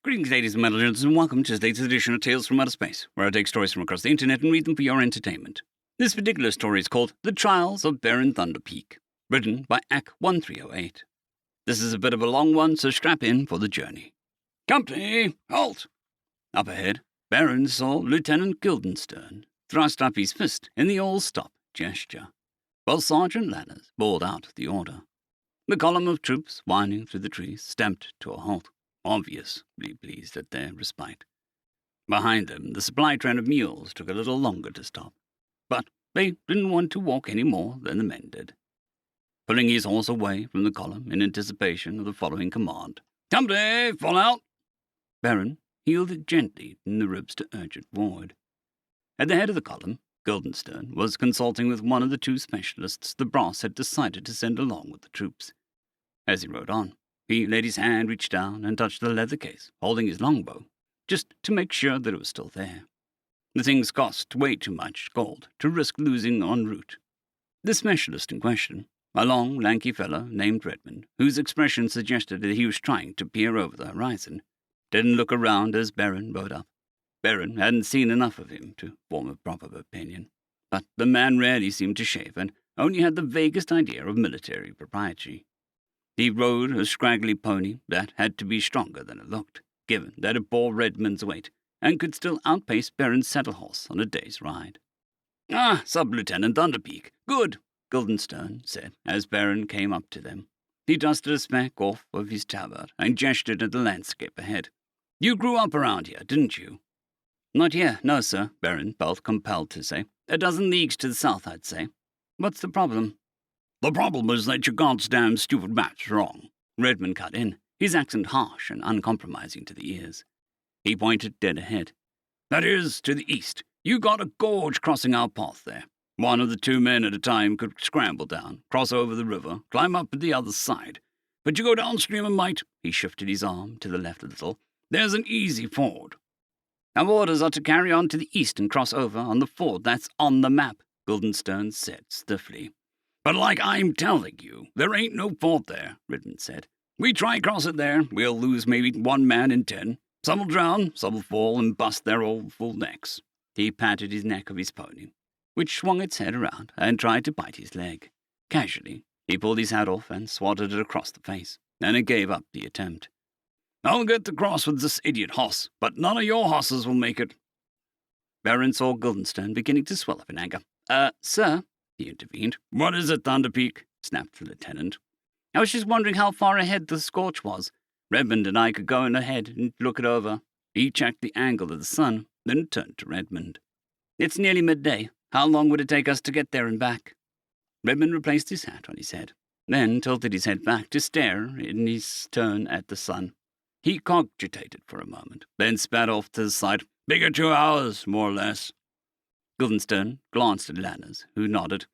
Greetings, ladies and gentlemen, and welcome to today's edition of Tales from Outer Space, where I take stories from across the internet and read them for your entertainment. This particular story is called The Trials of Beren Thunderpeak, written by ack1308. This is a bit of a long one, so strap in for the journey. Company, halt! Up ahead, Beren saw Lieutenant Guildenstern thrust up his fist in the all stop gesture, while Sergeant Ladders bawled out the order. The column of troops winding through the trees stamped to a halt, obviously pleased at their respite. Behind them, the supply train of mules took a little longer to stop, but they didn't want to walk any more than the men did. Pulling his horse away from the column in anticipation of the following command, "Company, fall out!" Beren heeled it gently in the ribs to urge it forward. At the head of the column, Guildenstern was consulting with one of the two specialists the brass had decided to send along with the troops. As he rode on, he let his hand reach down and touch the leather case, holding his longbow, just to make sure that it was still there. The things cost way too much gold to risk losing en route. The specialist in question, a long, lanky fellow named Redmond, whose expression suggested that he was trying to peer over the horizon, didn't look around as Beren rode up. Beren hadn't seen enough of him to form a proper opinion, but the man rarely seemed to shave and only had the vaguest idea of military propriety. He rode a scraggly pony that had to be stronger than it looked, given that it bore Redmond's weight, and could still outpace Beren's saddle horse on a day's ride. "Ah, Sub-Lieutenant Thunderpeak, good," Guildenstern said as Beren came up to them. He dusted a speck off of his tabard and gestured at the landscape ahead. "You grew up around here, didn't you?" "Not here, no, sir," Beren felt compelled to say. "A dozen leagues to the south, I'd say. What's the problem?" "The problem is that your goddamn stupid map's wrong," Redmond cut in, his accent harsh and uncompromising to the ears. He pointed dead ahead. "That is, to the east. You got a gorge crossing our path there. One of the two men at a time could scramble down, cross over the river, climb up at the other side. But you go downstream and might," he shifted his arm to the left a little, "there's an easy ford." "Our orders are to carry on to the east and cross over on the ford that's on the map," Guildenstern said stiffly. "But like I'm telling you, there ain't no ford there," Redmond said. "We try cross it there, we'll lose maybe 1 man in 10. Some'll drown, some'll fall and bust their old full necks." He patted his neck of his pony, which swung its head around and tried to bite his leg. Casually, he pulled his hat off and swatted it across the face, and it gave up the attempt. "I'll get the cross with this idiot hoss, but none of your hosses will make it." Beren saw Guildenstern beginning to swell up in anger. Sir," he intervened. "What is it, Thunderpeak?" snapped the lieutenant. "I was just wondering how far ahead the scorch was. Redmond and I could go in ahead and look it over." He checked the angle of the sun, then turned to Redmond. "It's nearly midday. How long would it take us to get there and back?" Redmond replaced his hat on his head, then tilted his head back to stare in his turn at the sun. He cogitated for a moment, then spat off to the side. "Bigger 2 hours, more or less." Guildenstern glanced at Ladders, who nodded.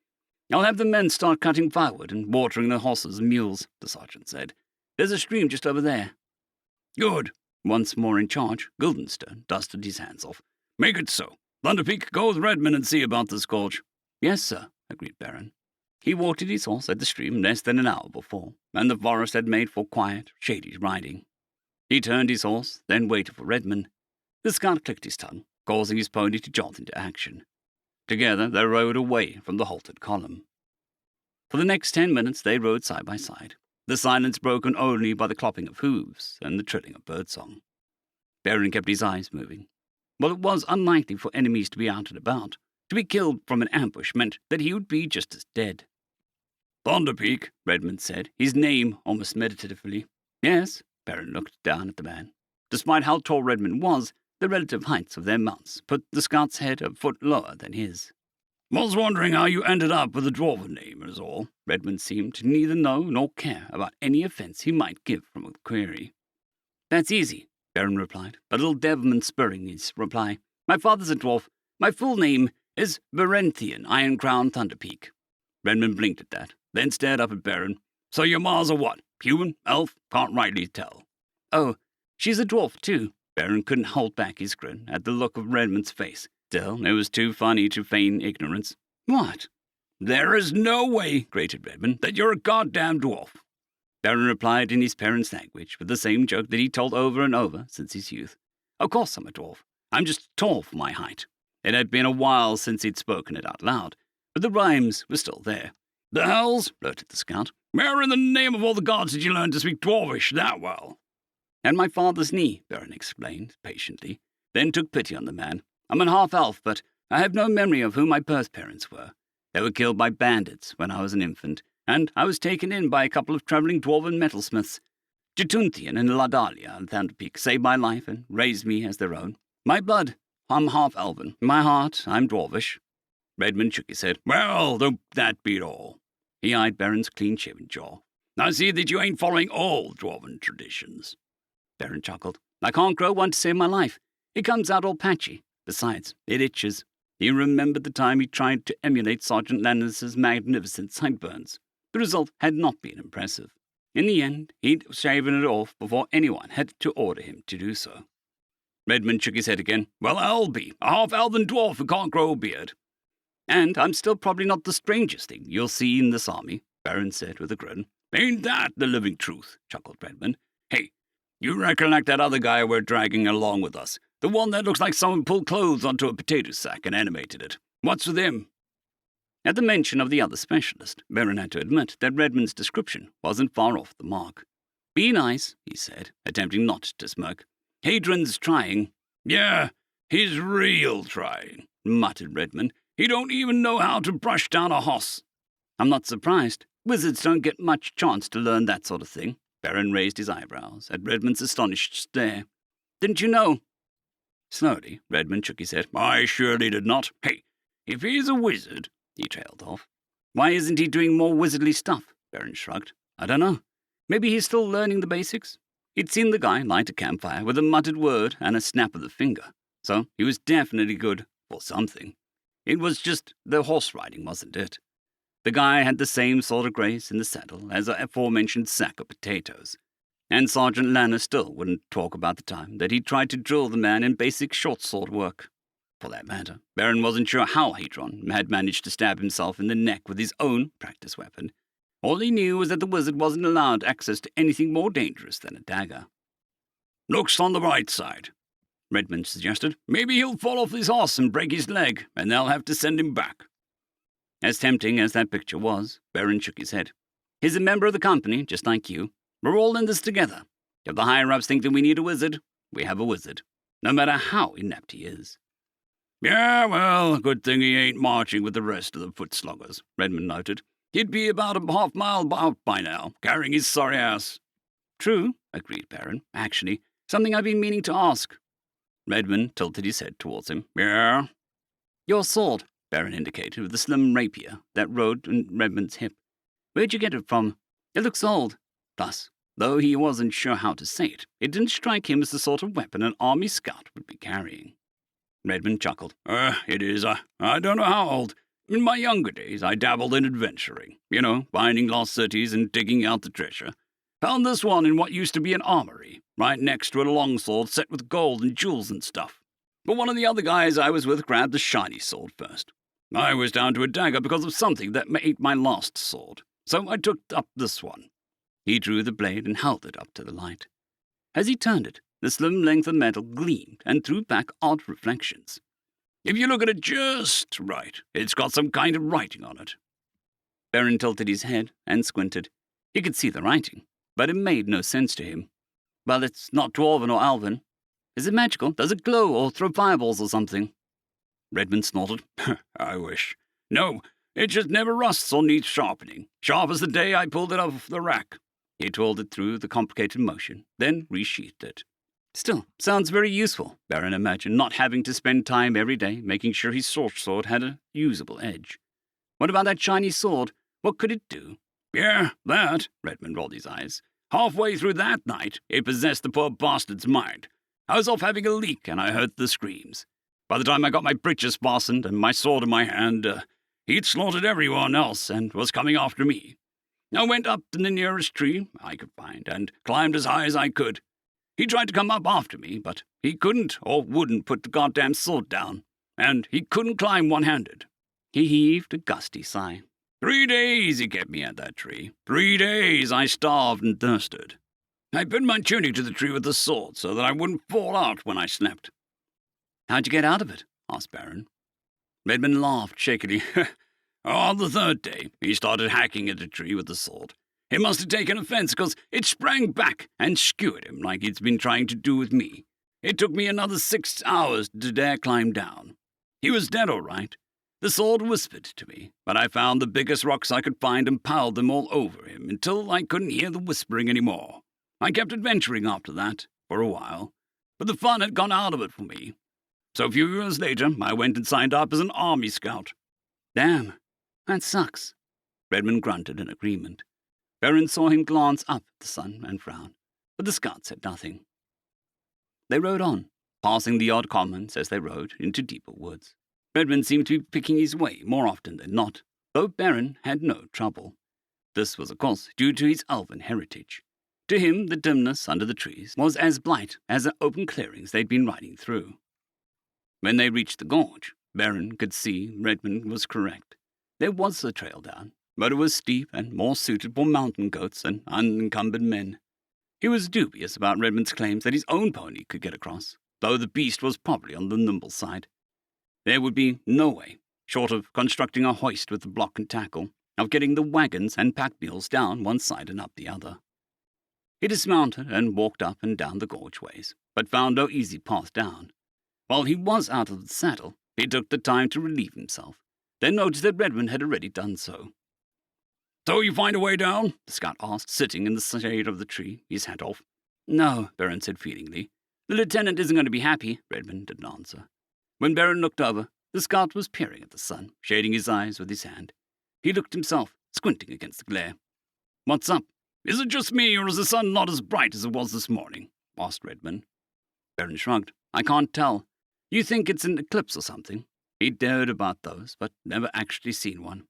"I'll have the men start cutting firewood and watering the horses and mules," the sergeant said. "There's a stream just over there." "Good." Once more in charge, Guildenstern dusted his hands off. "Make it so. Thunderpeak, go with Redmond and see about the scorch." "Yes, sir," agreed Beren. He watered his horse at the stream less than an hour before, and the forest had made for quiet, shady riding. He turned his horse, then waited for Redmond. The scout clicked his tongue, causing his pony to jolt into action. Together they rode away from the halted column. For the next 10 minutes they rode side by side, the silence broken only by the clopping of hooves and the trilling of birdsong. Beren kept his eyes moving. While it was unlikely for enemies to be out and about, to be killed from an ambush meant that he would be just as dead. "Thunderpeak," Redmond said, his name almost meditatively. "Yes?" Beren looked down at the man. Despite how tall Redmond was, the relative heights of their mounts put the scout's head a foot lower than his. "Was wondering how you ended up with a dwarven name, is all." Redmond seemed to neither know nor care about any offense he might give from a query. "That's easy," Beren replied, a little devilman spurring his reply. "My father's a dwarf. My full name is Berenthian Iron-Crowned Thunderpeak." Redmond blinked at that, then stared up at Beren. "So your ma's a what? Human? Elf? Can't rightly tell." "Oh, she's a dwarf, too." Beren couldn't hold back his grin at the look of Redmond's face. Still, it was too funny to feign ignorance. "What?" "There is no way," grated Redmond, "that you're a goddamn dwarf." Beren replied in his parents' language, with the same joke that he told over and over since his youth. Of course I'm a dwarf. I'm just tall for my height. It had been a while since he'd spoken it out loud, but the rhymes were still there. The hells, blurted the scout. Where in the name of all the gods did you learn to speak dwarvish that well? At my father's knee, Beren explained, patiently, then took pity on the man. I'm an half-elf, but I have no memory of who my birth parents were. They were killed by bandits when I was an infant, and I was taken in by a couple of travelling dwarven metalsmiths. Jatunthian and Ladalia and Thunderpeak saved my life and raised me as their own. My blood, I'm half-elven. My heart, I'm dwarvish. Redmond shook his head. Well, don't that beat all? He eyed Beren's clean-shaven jaw. I see that you ain't following all dwarven traditions. Beren chuckled. I can't grow one to save my life. It comes out all patchy. Besides, it itches. He remembered the time he tried to emulate Sergeant Landis's magnificent sideburns. The result had not been impressive. In the end, he'd shaven it off before anyone had to order him to do so. Redmond shook his head again. Well, I'll be a half-elven dwarf who can't grow a beard. And I'm still probably not the strangest thing you'll see in this army, Beren said with a grin. Ain't that the living truth? Chuckled Redmond. Hey, you recollect that other guy we're dragging along with us? The one that looks like someone pulled clothes onto a potato sack and animated it. What's with him? At the mention of the other specialist, Beren had to admit that Redmond's description wasn't far off the mark. Be nice, he said, attempting not to smirk. Hadron's trying. Yeah, he's real trying, muttered Redmond. He don't even know how to brush down a hoss. I'm not surprised. Wizards don't get much chance to learn that sort of thing. Beren raised his eyebrows at Redmond's astonished stare. Didn't you know? Slowly, Redmond shook his head. I surely did not. Hey, if he's a wizard, he trailed off. Why isn't he doing more wizardly stuff? Beren shrugged. I don't know. Maybe he's still learning the basics? He'd seen the guy light a campfire with a muttered word and a snap of the finger, so he was definitely good for something. It was just the horse riding, wasn't it? The guy had the same sort of grace in the saddle as the aforementioned sack of potatoes. And Sergeant Lanner still wouldn't talk about the time that he tried to drill the man in basic short sword work. For that matter, Beren wasn't sure how Hadron had managed to stab himself in the neck with his own practice weapon. All he knew was that the wizard wasn't allowed access to anything more dangerous than a dagger. Looks on the right side, Redmond suggested. Maybe he'll fall off his horse and break his leg, and they'll have to send him back. As tempting as that picture was, Beren shook his head. He's a member of the company, just like you. We're all in this together. If the higher-ups think that we need a wizard, we have a wizard, no matter how inept he is. Yeah, well, good thing he ain't marching with the rest of the foot sluggers, Redmond noted. He'd be about a half-mile out by now, carrying his sorry ass. True, agreed Beren. Actually, something I've been meaning to ask. Redmond tilted his head towards him. Yeah? Your sword, Beren indicated with the slim rapier that rode on Redmond's hip. Where'd you get it from? It looks old. Plus, though he wasn't sure how to say it, it didn't strike him as the sort of weapon an army scout would be carrying. Redmond chuckled. It is. I don't know how old. In my younger days, I dabbled in adventuring. You know, finding lost cities and digging out the treasure. Found this one in what used to be an armory, right next to a longsword set with gold and jewels and stuff. But one of the other guys I was with grabbed the shiny sword first. I was down to a dagger because of something that ate my last sword, so I took up this one. He drew the blade and held it up to the light. As he turned it, the slim length of metal gleamed and threw back odd reflections. If you look at it just right, it's got some kind of writing on it. Beren tilted his head and squinted. He could see the writing, but it made no sense to him. Well, it's not dwarven or elven. Is it magical? Does it glow or throw fireballs or something? Redmond snorted. I wish. No, it just never rusts or needs sharpening. Sharp as the day I pulled it off the rack. He twirled it through the complicated motion, then resheathed it. Still, sounds very useful, Beren imagined, not having to spend time every day making sure his short sword had a usable edge. What about that shiny sword? What could it do? Yeah, that, Redmond rolled his eyes. Halfway through that night, it possessed the poor bastard's mind. I was off having a leak, and I heard the screams. By the time I got my breeches fastened and my sword in my hand, he'd slaughtered everyone else and was coming after me. I went up to the nearest tree I could find and climbed as high as I could. He tried to come up after me, but he couldn't or wouldn't put the goddamn sword down, and he couldn't climb one-handed. He heaved a gusty sigh. 3 days he kept me at that tree. 3 days I starved and thirsted. I pinned my tunic to the tree with a sword so that I wouldn't fall out when I slept." "How'd you get out of it?" asked Beren. Redmond laughed shakily. "On the 3rd day, he started hacking at the tree with the sword. He must have taken offense because it sprang back and skewered him like it's been trying to do with me. It took me another 6 hours to dare climb down. He was dead all right. The sword whispered to me, but I found the biggest rocks I could find and piled them all over him until I couldn't hear the whispering anymore. I kept adventuring after that, for a while, but the fun had gone out of it for me. So a few years later, I went and signed up as an army scout." "Damn, that sucks." Redmond grunted in agreement. Beren saw him glance up at the sun and frown, but the scout said nothing. They rode on, passing the odd commons as they rode into deeper woods. Redmond seemed to be picking his way more often than not, though Beren had no trouble. This was, of course, due to his elven heritage. To him, the dimness under the trees was as blight as the open clearings they'd been riding through. When they reached the gorge, Beren could see Redmond was correct. There was a trail down, but it was steep and more suited for mountain goats than unencumbered men. He was dubious about Redmond's claims that his own pony could get across, though the beast was probably on the nimble side. There would be no way, short of constructing a hoist with the block and tackle, of getting the wagons and pack mules down one side and up the other. He dismounted and walked up and down the gorge ways, but found no easy path down. While he was out of the saddle, he took the time to relieve himself, then noticed that Redmond had already done so. "So you find a way down?" the scout asked, sitting in the shade of the tree, his hat off. "No," Beren said feelingly. "The lieutenant isn't going to be happy." Redmond didn't answer. When Beren looked over, the scout was peering at the sun, shading his eyes with his hand. He looked himself, squinting against the glare. "What's up? Is it just me, or is the sun not as bright as it was this morning?" asked Redmond. Beren shrugged. "I can't tell. You think it's an eclipse or something?" He'd heard about those, but never actually seen one.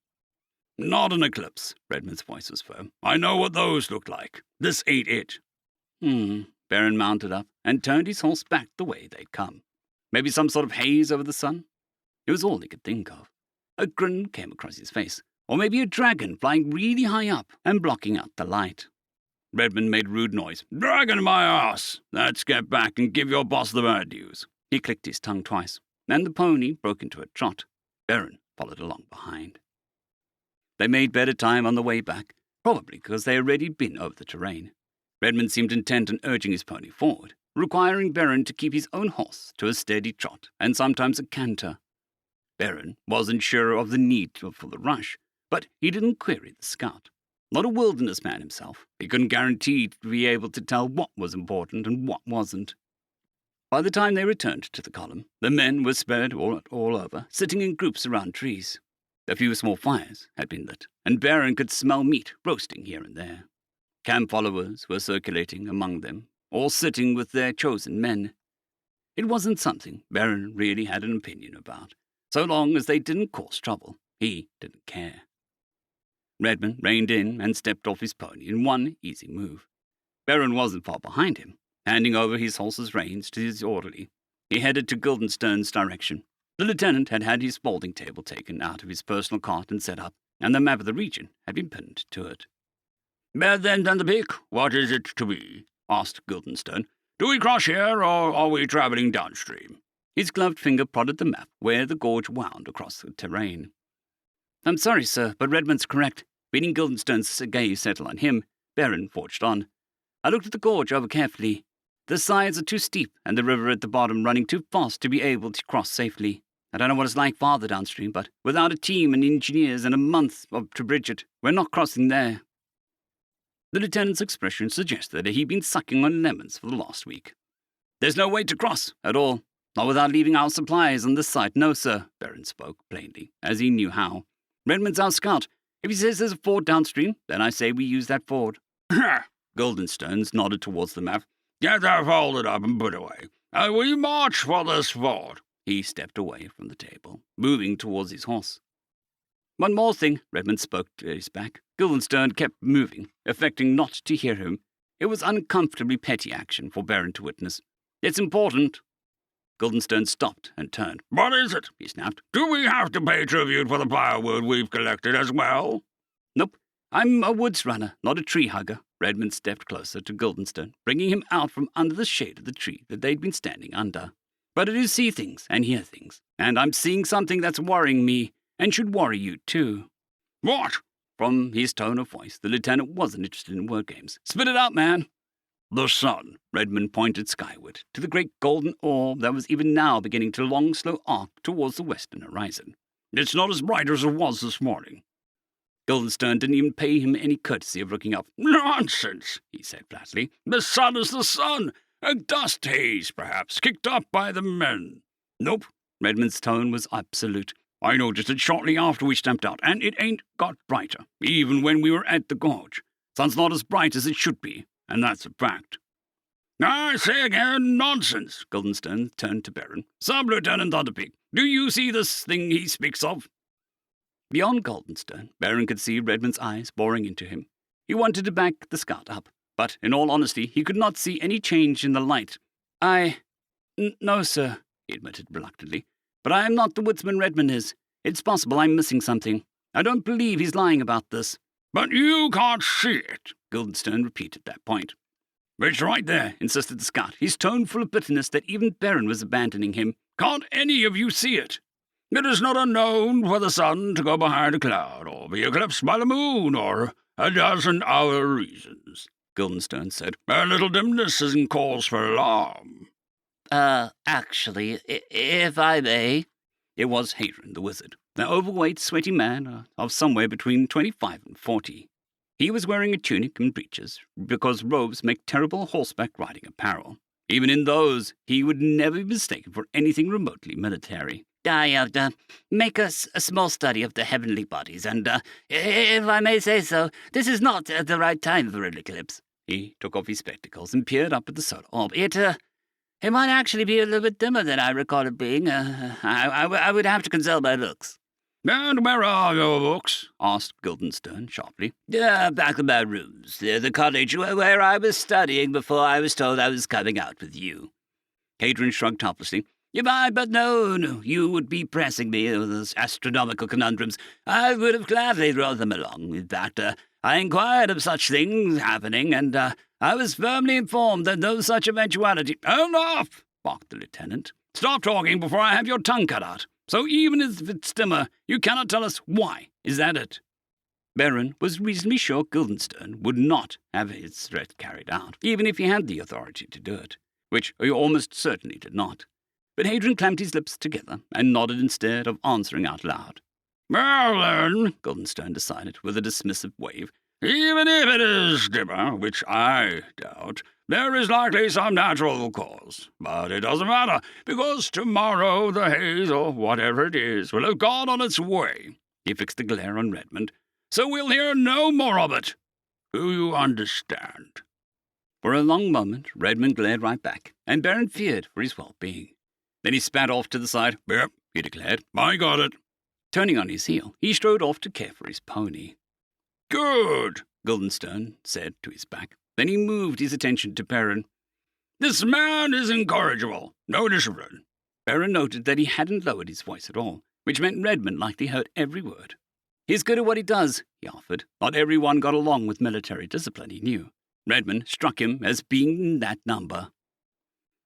"Not an eclipse," Redmond's voice was firm. "I know what those look like. This ain't it." Beren mounted up and turned his horse back the way they'd come. Maybe some sort of haze over the sun? It was all he could think of. A grin came across his face, or maybe a dragon flying really high up and blocking out the light. Redmond made a rude noise. "Dragon my ass! Let's get back and give your boss the bad news." He clicked his tongue twice, and the pony broke into a trot. Beren followed along behind. They made better time on the way back, probably because they had already been over the terrain. Redmond seemed intent on urging his pony forward, requiring Beren to keep his own horse to a steady trot and sometimes a canter. Beren wasn't sure of the need for the rush, but he didn't query the scout. Not a wilderness man himself, he couldn't guarantee to be able to tell what was important and what wasn't. By the time they returned to the column, the men were spread all over, sitting in groups around trees. A few small fires had been lit, and Beren could smell meat roasting here and there. Camp followers were circulating among them, all sitting with their chosen men. It wasn't something Beren really had an opinion about. So long as they didn't cause trouble, he didn't care. Redmond reined in and stepped off his pony in one easy move. Beren wasn't far behind him. Handing over his horse's reins to his orderly, he headed to Guildenstern's direction. The lieutenant had had his folding table taken out of his personal cart and set up, and the map of the region had been pinned to it. "Better than Thunderpeak, what is it to be?" asked Guildenstern. "Do we cross here, or are we travelling downstream?" His gloved finger prodded the map where the gorge wound across the terrain. "I'm sorry, sir, but Redmond's correct. Beating Guildenstern's gaze settle on him, Beren forged on. I looked at the gorge over carefully. The sides are too steep, and the river at the bottom running too fast to be able to cross safely. I don't know what it's like farther downstream, but without a team and engineers and a month to bridge it, we're not crossing there." The lieutenant's expression suggested that he'd been sucking on lemons for the last week. "There's no way to cross at all. Not without leaving our supplies on this side. No, sir," Beren spoke plainly, as he knew how. "Redmond's our scout. If he says there's a ford downstream, then I say we use that ford." Guildenstern nodded towards the map. "Get that folded up and put away. We march for this ford." He stepped away from the table, moving towards his horse. "One more thing," Redmond spoke to his back. Guildenstern kept moving, affecting not to hear him. It was uncomfortably petty action for Beren to witness. "It's important." Guildenstern stopped and turned. "What is it?" He snapped. "Do we have to pay tribute for the firewood we've collected as well?" Nope. I'm a woods runner, not a tree hugger. Redmond stepped closer to Guildenstern, bringing him out from under the shade of the tree that they'd been standing under. But I do see things and hear things, and I'm seeing something that's worrying me, and should worry you too. "What?" From his tone of voice, the lieutenant wasn't interested in word games. Spit it out, man. "The sun." Redmond pointed skyward, to the great golden orb that was even now beginning to long slow arc towards the western horizon. "It's not as bright as it was this morning." Guildenstern didn't even pay him any courtesy of looking up. "Nonsense," he said flatly. "The sun is the sun. A dust haze, perhaps, kicked up by the men." "Nope." Redmond's tone was absolute. "I noticed it shortly after we stamped out, and it ain't got brighter, even when we were at the gorge. Sun's not as bright as it should be, and that's a fact." "I say again, nonsense." Guildenstern turned to Beren. "Sub-Lieutenant Thunderpeak, do you see this thing he speaks of?" Beyond Guildenstern, Beren could see Redmond's eyes boring into him. He wanted to back the scout up, but in all honesty, he could not see any change in the light. No, sir," he admitted reluctantly. "But I am not the woodsman Redmond is. It's possible I'm missing something. I don't believe he's lying about this." "But you can't see it," Guildenstern repeated that point. "It's right there," insisted the scout, his tone full of bitterness that even Beren was abandoning him. "Can't any of you see it? It is not unknown for the sun to go behind a cloud, or be eclipsed by the moon, or a dozen other reasons," Guildenstern said. "A little dimness isn't cause for alarm." Actually, if I may." It was Hadron, the wizard, an overweight, sweaty man of somewhere between 25 and 40. He was wearing a tunic and breeches, because robes make terrible horseback riding apparel. Even in those, he would never be mistaken for anything remotely military. I make a small study of the heavenly bodies, and, if I may say so, this is not the right time for an eclipse." He took off his spectacles and peered up at the solar orb. It might actually be a little bit dimmer than I recall it being. I would have to consult my looks. "And where are your books?" asked Guildenstern sharply. Back in my rooms, the cottage where I was studying before I was told I was coming out with you." Hadron shrugged helplessly. "If I but known you would be pressing me with those astronomical conundrums, I would have gladly brought them along. In fact, I inquired of such things happening, and I was firmly informed that no such eventuality—" "Enough!" barked the lieutenant. "Stop talking before I have your tongue cut out. So even if it's dimmer, you cannot tell us why. Is that it?" Beren was reasonably sure Guildenstern would not have his threat carried out, even if he had the authority to do it, which he almost certainly did not. But Hadron clamped his lips together and nodded instead of answering out loud. "Well then," Guildenstern decided with a dismissive wave, "even if it is dimmer, which I doubt, there is likely some natural cause. But it doesn't matter, because tomorrow the haze, or whatever it is, will have gone on its way." He fixed a glare on Redmond. "So we'll hear no more of it. Do you understand?" For a long moment, Redmond glared right back, and Beren feared for his well-being. Then he spat off to the side. "Yep," he declared. "I got it." Turning on his heel, he strode off to care for his pony. "Good," Guildenstern said to his back. Then he moved his attention to Beren. "This man is incorrigible. No discipline." Beren noted that he hadn't lowered his voice at all, which meant Redmond likely heard every word. "He's good at what he does," he offered. Not everyone got along with military discipline, he knew. Redmond struck him as being in that number.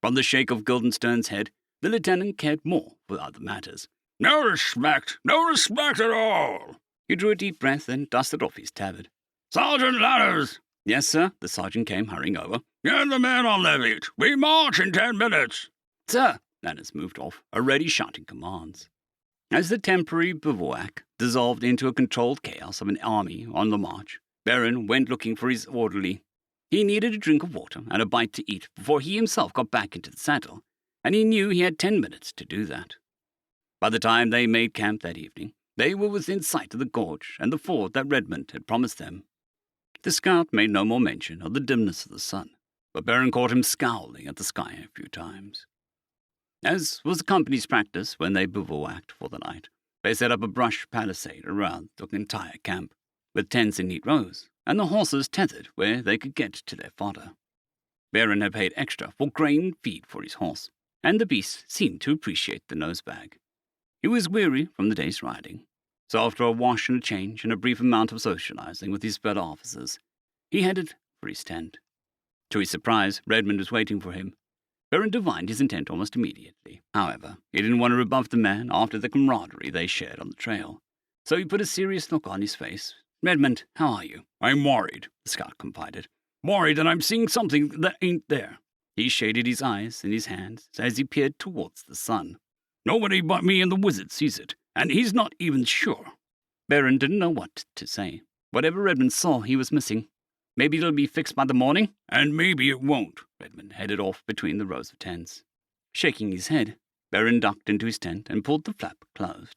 From the shake of Guildenstern's head, the lieutenant cared more for other matters. No respect at all." He drew a deep breath and dusted off his tabard. "Sergeant Ladders!" "Yes, sir." The sergeant came hurrying over. "Get the men on their feet. We march in 10 minutes. "Sir!" Ladders moved off, already shouting commands. As the temporary bivouac dissolved into a controlled chaos of an army on the march, Beren went looking for his orderly. He needed a drink of water and a bite to eat before he himself got back into the saddle, and he knew he had 10 minutes to do that. By the time they made camp that evening, they were within sight of the gorge and the ford that Redmond had promised them. The scout made no more mention of the dimness of the sun, but Beren caught him scowling at the sky a few times. As was the company's practice when they bivouacked for the night, they set up a brush palisade around the entire camp, with tents in neat rows, and the horses tethered where they could get to their fodder. Beren had paid extra for grain feed for his horse, and the beast seemed to appreciate the nosebag. He was weary from the day's riding, so after a wash and a change and a brief amount of socializing with his fellow officers, he headed for his tent. To his surprise, Redmond was waiting for him. Beren divined his intent almost immediately. However, he didn't want to rebuff the man after the camaraderie they shared on the trail, so he put a serious look on his face. "Redmond, how are you?" "I'm worried," the scout confided. "Worried that I'm seeing something that ain't there." He shaded his eyes in his hands as he peered towards the sun. "Nobody but me and the wizard sees it, and he's not even sure." Beren didn't know what to say. Whatever Redmond saw, he was missing. "Maybe it'll be fixed by the morning?" "And maybe it won't." Redmond headed off between the rows of tents. Shaking his head, Beren ducked into his tent and pulled the flap closed.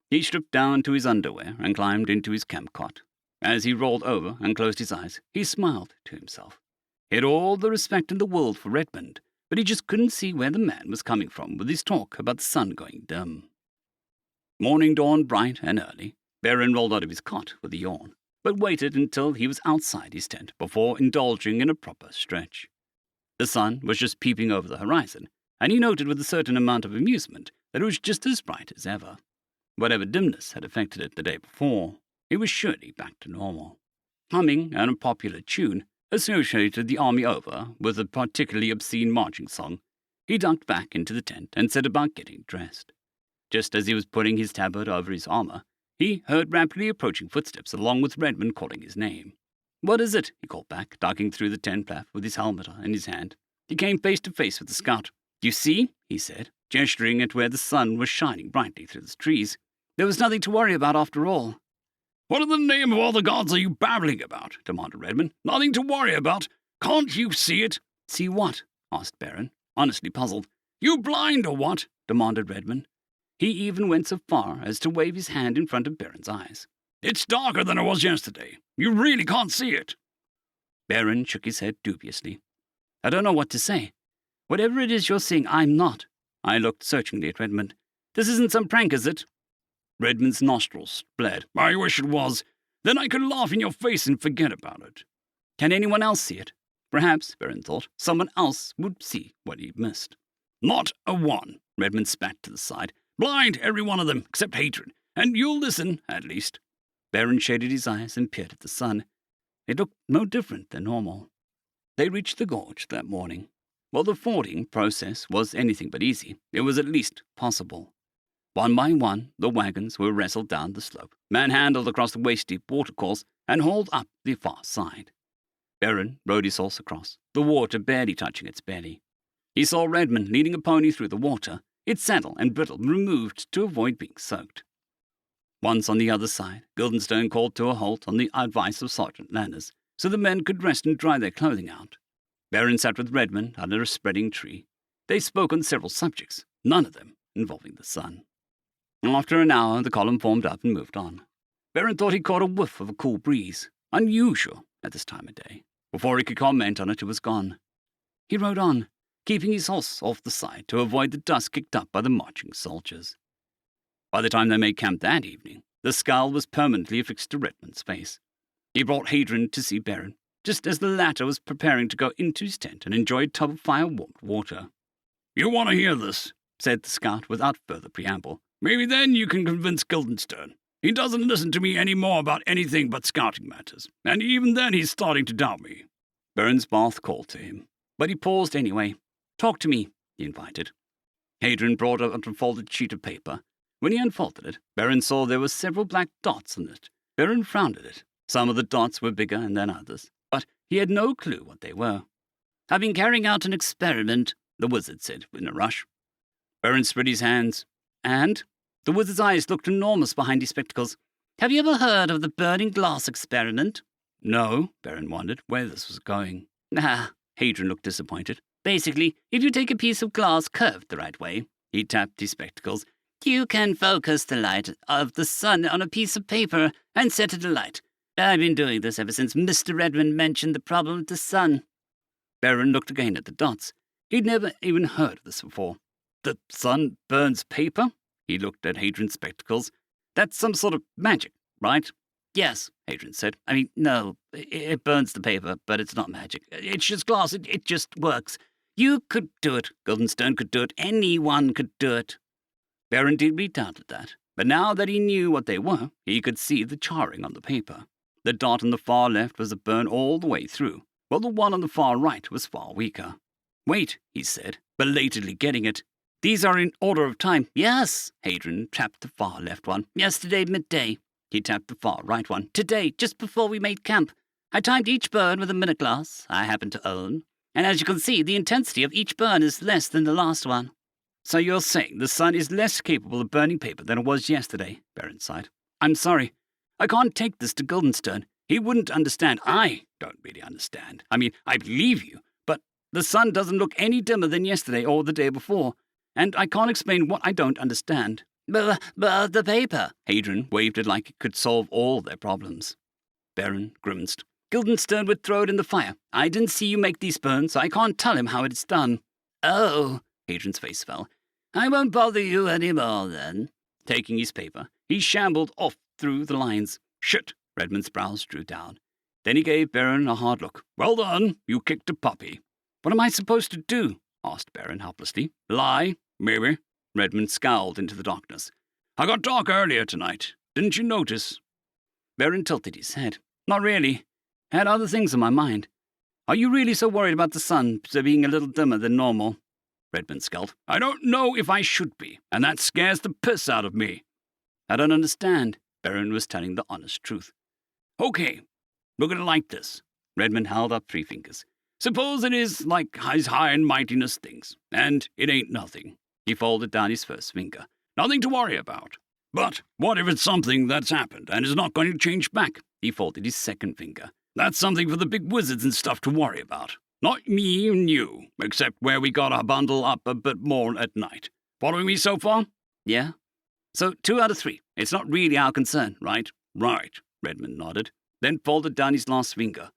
He stripped down to his underwear and climbed into his camp cot. As he rolled over and closed his eyes, he smiled to himself. He had all the respect in the world for Redmond, but he just couldn't see where the man was coming from with his talk about the sun going dim. Morning dawned bright and early. Beren rolled out of his cot with a yawn, but waited until he was outside his tent before indulging in a proper stretch. The sun was just peeping over the horizon, and he noted with a certain amount of amusement that it was just as bright as ever. Whatever dimness had affected it the day before, it was surely back to normal. Humming an unpopular tune associated the army over with a particularly obscene marching song, he ducked back into the tent and set about getting dressed. Just as he was putting his tabard over his armor, he heard rapidly approaching footsteps along with Redmond calling his name. "What is it?" he called back, ducking through the tent flap with his helmet in his hand. He came face to face with the scout. "You see?" he said, gesturing at where the sun was shining brightly through the trees. "There was nothing to worry about after all." "What in the name of all the gods are you babbling about?" demanded Redmond. "Nothing to worry about? Can't you see it?" "See what?" asked Beren, honestly puzzled. "You blind or what?" demanded Redmond. He even went so far as to wave his hand in front of Beren's eyes. "It's darker than it was yesterday. You really can't see it." Beren shook his head dubiously. "I don't know what to say. Whatever it is you're seeing, I'm not." I looked searchingly at Redmond. "This isn't some prank, is it?" Redmond's nostrils flared. "I wish it was. Then I could laugh in your face and forget about it." "Can anyone else see it?" Perhaps, Beren thought, someone else would see what he'd missed. "Not a one," Redmond spat to the side. "Blind, every one of them, except hatred. And you'll listen, at least." Beren shaded his eyes and peered at the sun. It looked no different than normal. They reached the gorge that morning. While the fording process was anything but easy, it was at least possible. One by one, the wagons were wrestled down the slope, manhandled across the waist-deep watercourse, and hauled up the far side. Beren rode his horse across, the water barely touching its belly. He saw Redmond leading a pony through the water, its saddle and bridle removed to avoid being soaked. Once on the other side, Guildenstern called to a halt on the advice of Sergeant Landers, so the men could rest and dry their clothing out. Beren sat with Redmond under a spreading tree. They spoke on several subjects, none of them involving the sun. After an hour, the column formed up and moved on. Beren thought he caught a whiff of a cool breeze, unusual at this time of day. Before he could comment on it, it was gone. He rode on, keeping his horse off the side to avoid the dust kicked up by the marching soldiers. By the time they made camp that evening, the scowl was permanently affixed to Redmond's face. He brought Hadrian to see Beren, just as the latter was preparing to go into his tent and enjoy a tub of fire-warmed water. "You want to hear this?" said the scout without further preamble. "Maybe then you can convince Guildenstern. He doesn't listen to me any more about anything but scouting matters, and even then he's starting to doubt me." Beren's mouth called to him, but he paused anyway. "Talk to me," he invited. Hadrian brought out a folded sheet of paper. When he unfolded it, Beren saw there were several black dots on it. Beren frowned at it. Some of the dots were bigger than others, but he had no clue what they were. "I've been carrying out an experiment," the wizard said in a rush. Beren spread his hands. "And?" The wizard's eyes looked enormous behind his spectacles. "Have you ever heard of the burning glass experiment?" "No," Beren wondered where this was going. "Ah," Hadrian looked disappointed. "Basically, if you take a piece of glass curved the right way," he tapped his spectacles, "you can focus the light of the sun on a piece of paper and set it alight. I've been doing this ever since Mr. Redmond mentioned the problem with the sun." Beren looked again at the dots. He'd never even heard of this before. "The sun burns paper?" He looked at Hadrian's spectacles. "That's some sort of magic, right?" "Yes," Hadrian said. "No, it burns the paper, but it's not magic. It's just glass. It just works. You could do it. Guildenstern could do it. Anyone could do it. Beren deeply doubted that, but now that he knew what they were, he could see the charring on the paper. The dot on the far left was a burn all the way through, while the one on the far right was far weaker. Wait, he said, belatedly getting it. These are in order of time. Yes. Hadrian tapped the far left one. Yesterday, midday. He tapped the far right one. Today, just before we made camp. I timed each burn with a minute glass I happen to own, and as you can see, the intensity of each burn is less than the last one. So you're saying the sun is less capable of burning paper than it was yesterday, Beren sighed. I'm sorry. I can't take this to Guildenstern. He wouldn't understand. I don't really understand. I mean, I believe you, but the sun doesn't look any dimmer than yesterday or the day before, and I can't explain what I don't understand. But the paper. Hadrian waved it like it could solve all their problems. Beren grimaced. Guildenstern would throw it in the fire. I didn't see you make these burns, so I can't tell him how it's done. Oh, Hadrian's face fell. I won't bother you any more, then. Taking his paper, he shambled off through the lines. Shit, Redmond's brows drew down. Then he gave Beren a hard look. Well done, you kicked a puppy. What am I supposed to do? Asked Beren helplessly. Lie, maybe. Redmond scowled into the darkness. I got dark earlier tonight. Didn't you notice? Beren tilted his head. Not really. I had other things on my mind. Are you really so worried about the sun being a little dimmer than normal? Redmond scowled. I don't know if I should be, and that scares the piss out of me. I don't understand. Beren was telling the honest truth. Okay, look at it like this. Redmond held up 3 fingers. Suppose it is like his high and mightiness things, and it ain't nothing. He folded down his first finger. Nothing to worry about. But what if it's something that's happened and is not going to change back? He folded his second finger. That's something for the big wizards and stuff to worry about. Not me and you, except where we gotta bundle up a bit more at night. Following me so far? Yeah. So 2 out of 3. It's not really our concern, right? Right, Redmond nodded, then folded down his last finger.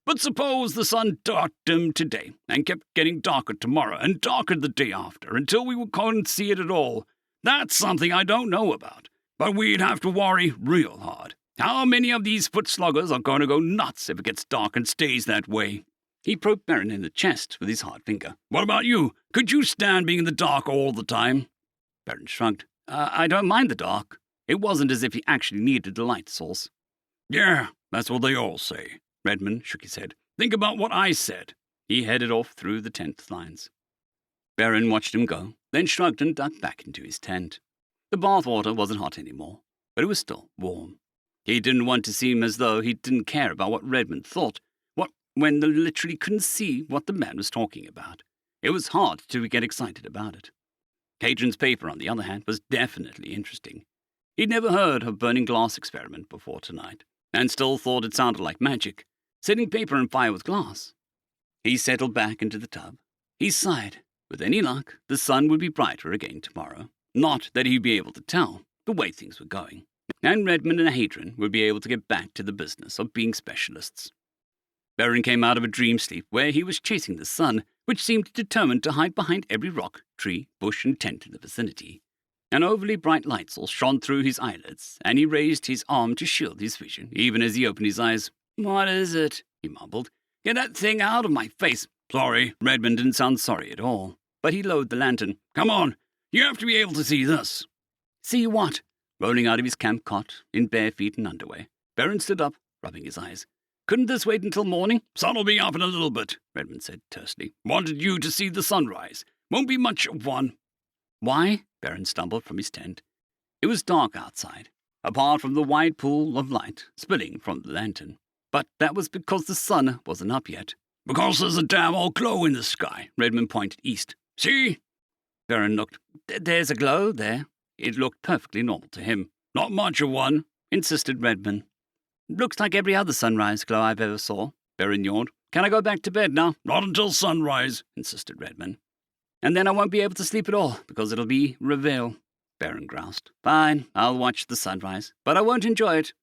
But suppose the sun dimmed today and kept getting darker tomorrow and darker the day after until we couldn't see it at all. That's something I don't know about. But we'd have to worry real hard. How many of these foot sluggers are going to go nuts if it gets dark and stays that way? He probed Beren in the chest with his hard finger. What about you? Could you stand being in the dark all the time? Beren shrugged. I don't mind the dark. It wasn't as if he actually needed a light source. Yeah, that's what they all say. Redmond shook his head. Think about what I said. He headed off through the tent lines. Beren watched him go, then shrugged and ducked back into his tent. The bath water wasn't hot anymore, but it was still warm. He didn't want to seem as though he didn't care about what Redmond thought, when they literally couldn't see what the man was talking about. It was hard to get excited about it. Hadrian's paper, on the other hand, was definitely interesting. He'd never heard of burning glass experiment before tonight, and still thought it sounded like magic, setting paper on fire with glass. He settled back into the tub. He sighed. With any luck, the sun would be brighter again tomorrow. Not that he'd be able to tell the way things were going. And Redmond and Hadrian would be able to get back to the business of being specialists. Beren came out of a dream sleep where he was chasing the sun, which seemed determined to hide behind every rock, tree, bush, and tent in the vicinity. An overly bright light source shone through his eyelids, and he raised his arm to shield his vision, even as he opened his eyes. What is it? He mumbled. Get that thing out of my face. Sorry. Redmond didn't sound sorry at all, but he lowered the lantern. Come on, you have to be able to see this. See what? Rolling out of his camp cot, in bare feet and underwear, Beren stood up, rubbing his eyes. Couldn't this wait until morning? Sun'll be up in a little bit, Redmond said tersely. Wanted you to see the sunrise. Won't be much of one. Why? Beren stumbled from his tent. It was dark outside, apart from the wide pool of light spilling from the lantern. But that was because the sun wasn't up yet. Because there's a damn old glow in the sky, Redmond pointed east. See? Beren looked. There's a glow there. It looked perfectly normal to him. Not much of one, insisted Redmond. Looks like every other sunrise glow I've ever saw, Beren yawned. Can I go back to bed now? Not until sunrise, insisted Redmond. And then I won't be able to sleep at all, because it'll be reveal, Beren groused. Fine, I'll watch the sunrise, but I won't enjoy it.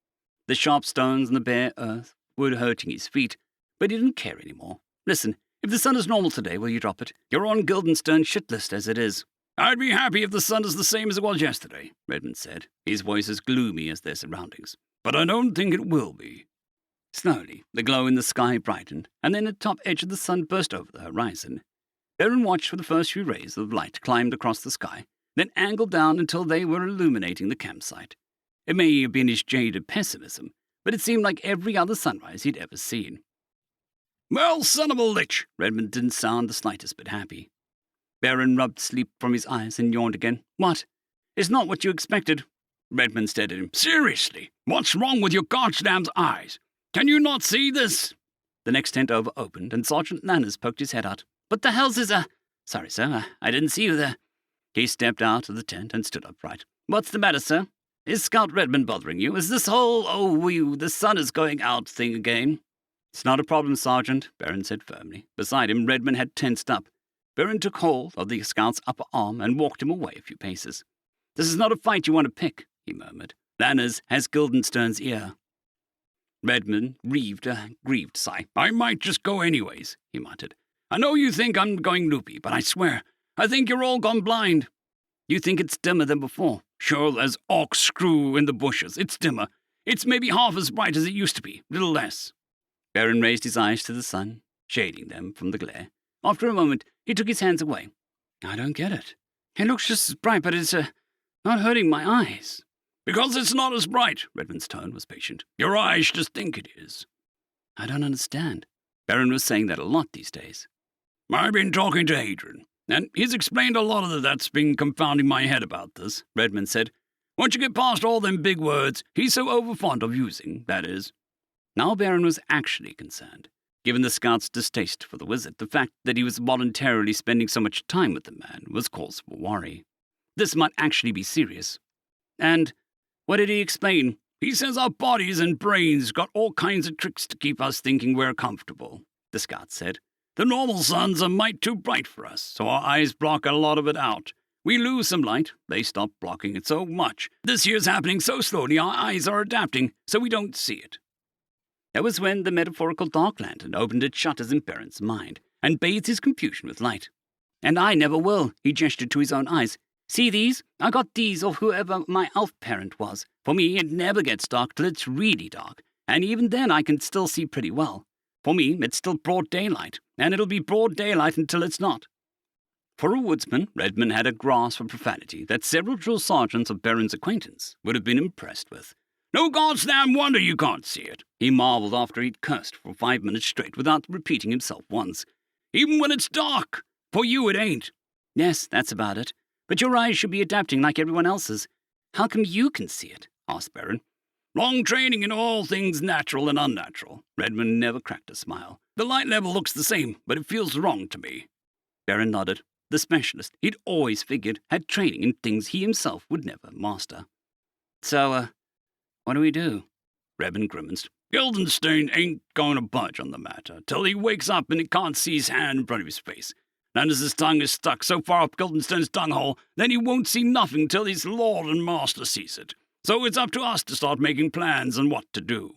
The sharp stones and the bare earth were hurting his feet, but he didn't care anymore. Listen, if the sun is normal today, will you drop it? You're on Guildenstern's shit list as it is. I'd be happy if the sun is the same as it was yesterday, Redmond said, his voice as gloomy as their surroundings. But I don't think it will be. Slowly, the glow in the sky brightened, and then the top edge of the sun burst over the horizon. Beren watched for the first few rays of light climbed across the sky, then angled down until they were illuminating the campsite. It may have been his jaded pessimism, but it seemed like every other sunrise he'd ever seen. Well, son of a lich! Redmond didn't sound the slightest bit happy. Beren rubbed sleep from his eyes and yawned again. What? It's not what you expected. Redmond stared at him. Seriously, what's wrong with your goddamn eyes? Can you not see this? The next tent over opened, and Sergeant Lanners poked his head out. What the hell's this, Sorry, sir, I didn't see you there. He stepped out of the tent and stood upright. What's the matter, sir? Is Scout Redmond bothering you? Is this whole, the sun is going out thing again? It's not a problem, Sergeant, Beren said firmly. Beside him, Redmond had tensed up. Beren took hold of the scout's upper arm and walked him away a few paces. This is not a fight you want to pick, he murmured. Lanners has Guildenstern's ear. Redmond reaved a grieved sigh. I might just go anyways, he muttered. I know you think I'm going loopy, but I swear, I think you're all gone blind. You think it's dimmer than before? Sure, there's orc screw in the bushes. It's dimmer. It's maybe half as bright as it used to be, little less. Beren raised his eyes to the sun, shading them from the glare. After a moment, he took his hands away. I don't get it. It looks just as bright, but it's not hurting my eyes. Because it's not as bright, Redmond's tone was patient. Your eyes just think it is. I don't understand. Beren was saying that a lot these days. I've been talking to Hadrian, and he's explained a lot of that's been confounding my head about this, Redmond said. Once you get past all them big words he's so overfond of using, that is. Now Beren was actually concerned. Given the scout's distaste for the wizard, the fact that he was voluntarily spending so much time with the man was cause for worry. This might actually be serious. And what did he explain? He says our bodies and brains got all kinds of tricks to keep us thinking we're comfortable, the scout said. The normal suns are might too bright for us, so our eyes block a lot of it out. We lose some light, they stop blocking it so much. This year's happening so slowly our eyes are adapting, so we don't see it. That was when the metaphorical dark lantern opened its shutters in Beren's mind and bathed his confusion with light. And I never will, he gestured to his own eyes. See these? I got these of whoever my elf parent was. For me, it never gets dark till it's really dark, and even then I can still see pretty well. For me, it's still broad daylight, and it'll be broad daylight until it's not. For a woodsman, Redmond had a grasp of profanity that several drill sergeants of Beren's acquaintance would have been impressed with. No goddamn wonder you can't see it, he marveled after he'd cursed for 5 minutes straight without repeating himself once. Even when it's dark. For you it ain't. Yes, that's about it. But your eyes should be adapting like everyone else's. How come you can see it? Asked Beren. Long training in all things natural and unnatural. Redmond never cracked a smile. The light level looks the same, but it feels wrong to me. Beren nodded. The specialist, he'd always figured, had training in things he himself would never master. So, what do we do? Redmond grimaced. Guildenstern ain't going to budge on the matter till he wakes up and he can't see his hand in front of his face. And as his tongue is stuck so far up Guildenstern's dunghole, then he won't see nothing till his lord and master sees it. So it's up to us to start making plans on what to do.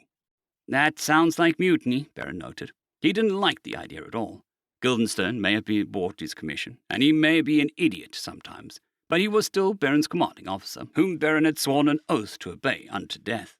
That sounds like mutiny, Beren noted. He didn't like the idea at all. Guildenstern may have bought his commission, and he may be an idiot sometimes, but he was still Beren's commanding officer, whom Beren had sworn an oath to obey unto death.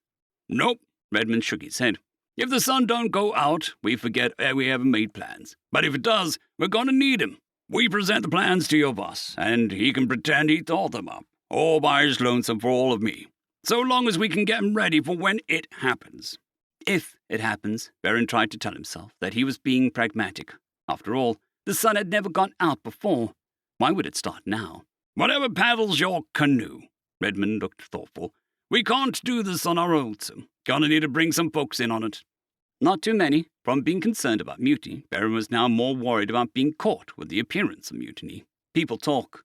Nope, Redmond shook his head. If the sun don't go out, we forget we ever made plans. But if it does, we're going to need him. We present the plans to your boss, and he can pretend he thought them up, all by his lonesome for all of me. So long as we can get him ready for when it happens. If it happens, Beren tried to tell himself that he was being pragmatic. After all, the sun had never gone out before. Why would it start now? Whatever paddles your canoe. Redmond looked thoughtful. We can't do this on our own, so gonna need to bring some folks in on it. Not too many. From being concerned about mutiny, Beren was now more worried about being caught with the appearance of mutiny. People talk.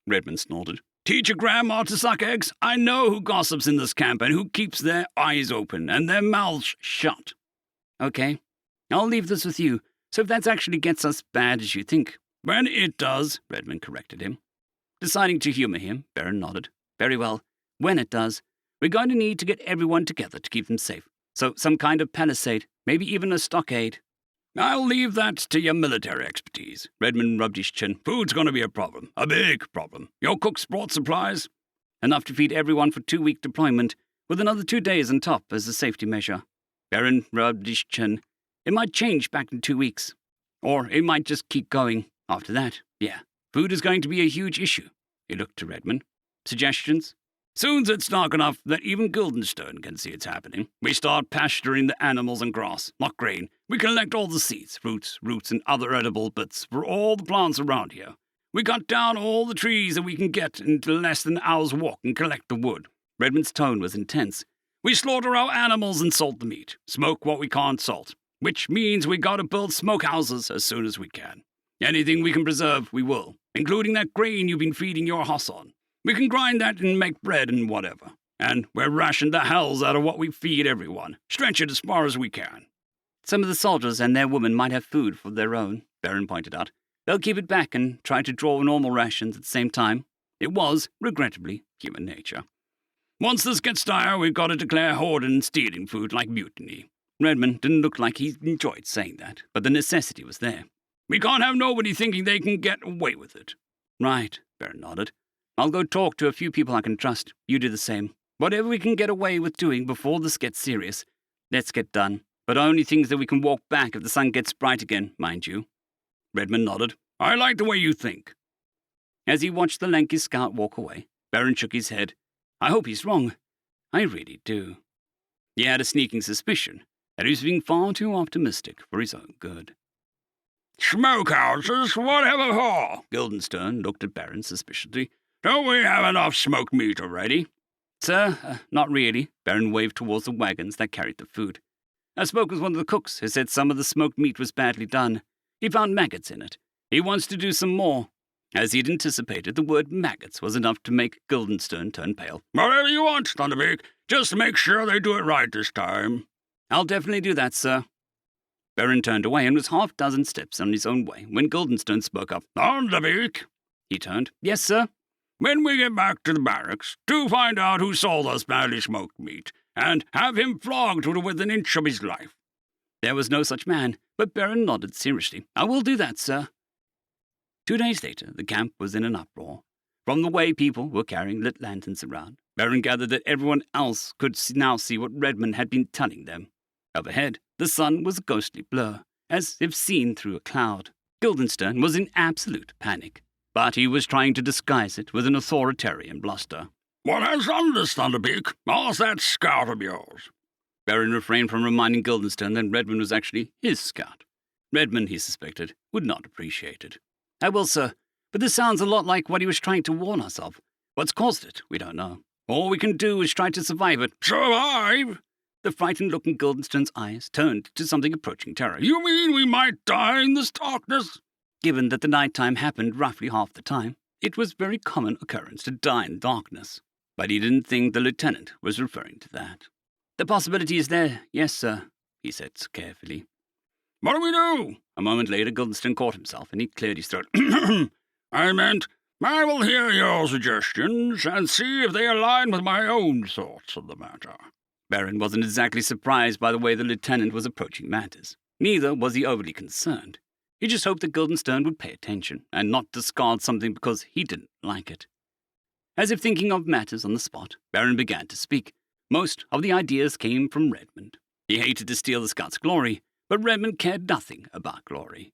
Redmond snorted. Teach your grandma to suck eggs? I know who gossips in this camp and who keeps their eyes open and their mouths shut. Okay, I'll leave this with you. So if that actually gets us bad as you think. When it does, Redmond corrected him. Deciding to humor him, Beren nodded. Very well. When it does, we're going to need to get everyone together to keep them safe. So some kind of palisade, maybe even a stockade. I'll leave that to your military expertise. Redmond rubbed his chin. Food's going to be a problem. A big problem. Your cook's brought supplies? Enough to feed everyone for 2-week deployment, with another 2 days on top as a safety measure. Beren rubbed his chin. It might change back in 2 weeks. Or it might just keep going. After that, yeah, food is going to be a huge issue. He looked to Redmond. Suggestions? Soon's it's dark enough that even Guildenstern can see it's happening, we start pasturing the animals and grass, not grain. We collect all the seeds, fruits, roots, and other edible bits for all the plants around here. We cut down all the trees that we can get into less than an hour's walk and collect the wood. Redmond's tone was intense. We slaughter our animals and salt the meat, smoke what we can't salt, which means we gotta build smokehouses as soon as we can. Anything we can preserve, we will, including that grain you've been feeding your horse on. We can grind that and make bread and whatever. And we're rationed the hells out of what we feed everyone. Stretch it as far as we can. Some of the soldiers and their women might have food for their own, Beren pointed out. They'll keep it back and try to draw normal rations at the same time. It was, regrettably, human nature. Once this gets dire, we've got to declare hoarding and stealing food like mutiny. Redmond didn't look like he enjoyed saying that, but the necessity was there. We can't have nobody thinking they can get away with it. Right, Beren nodded. I'll go talk to a few people I can trust. You do the same. Whatever we can get away with doing before this gets serious, let's get done. But only things that we can walk back if the sun gets bright again, mind you. Redmond nodded. I like the way you think. As he watched the lanky scout walk away, Beren shook his head. I hope he's wrong. I really do. He had a sneaking suspicion that he was being far too optimistic for his own good. Smokehouses, whatever for? Guildenstern looked at Beren suspiciously. Don't we have enough smoked meat already? Sir, not really. Beren waved towards the wagons that carried the food. I spoke with one of the cooks who said some of the smoked meat was badly done. He found maggots in it. He wants to do some more. As he'd anticipated, the word maggots was enough to make Guildenstern turn pale. Whatever you want, Thunderpeak. Just make sure they do it right this time. I'll definitely do that, sir. Beren turned away and was half-dozen steps on his own way when Guildenstern spoke up. Thunderpeak. He turned. Yes, sir? When we get back to the barracks, do find out who sold us badly smoked meat, and have him flogged to within an inch of his life. There was no such man, but Beren nodded seriously. I will do that, sir. 2 days later, the camp was in an uproar. From the way people were carrying lit lanterns around, Beren gathered that everyone else could now see what Redmond had been telling them. Overhead, the sun was a ghostly blur, as if seen through a cloud. Guildenstern was in absolute panic, but he was trying to disguise it with an authoritarian bluster. What has done this, Thunderpeak? How's that scout of yours? Beren refrained from reminding Guildenstern that Redmond was actually his scout. Redmond, he suspected, would not appreciate it. I will, sir, but this sounds a lot like what he was trying to warn us of. What's caused it, we don't know. All we can do is try to survive it. Survive? The frightened look in Guildenstern's eyes turned to something approaching terror. You mean we might die in this darkness? Given that the nighttime happened roughly half the time, it was a very common occurrence to die in darkness. But he didn't think the lieutenant was referring to that. The possibility is there, yes, sir, he said carefully. What do we do? A moment later, Guildenstern caught himself, and he cleared his throat. I meant, I will hear your suggestions and see if they align with my own thoughts of the matter. Beren wasn't exactly surprised by the way the lieutenant was approaching matters. Neither was he overly concerned. He just hoped that Guildenstern would pay attention and not discard something because he didn't like it. As if thinking of matters on the spot, Beren began to speak. Most of the ideas came from Redmond. He hated to steal the scout's glory, but Redmond cared nothing about glory.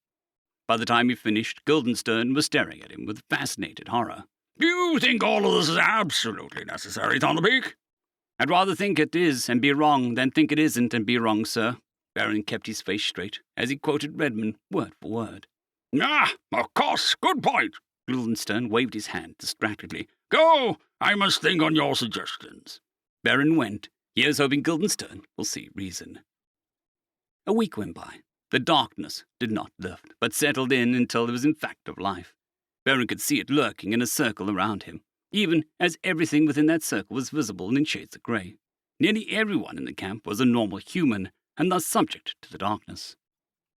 By the time he finished, Guildenstern was staring at him with fascinated horror. Do you think all of this is absolutely necessary, Thunderpeak? I'd rather think it is and be wrong than think it isn't and be wrong, sir. Beren kept his face straight as he quoted Redmond word for word. Ah, of course, good point. Guildenstern waved his hand distractedly. Go! I must think on your suggestions. Beren went. Here's hoping Guildenstern will see reason. A week went by. The darkness did not lift, but settled in until there was in fact of life. Beren could see it lurking in a circle around him, even as everything within that circle was visible in shades of grey. Nearly everyone in the camp was a normal human, and thus subject to the darkness.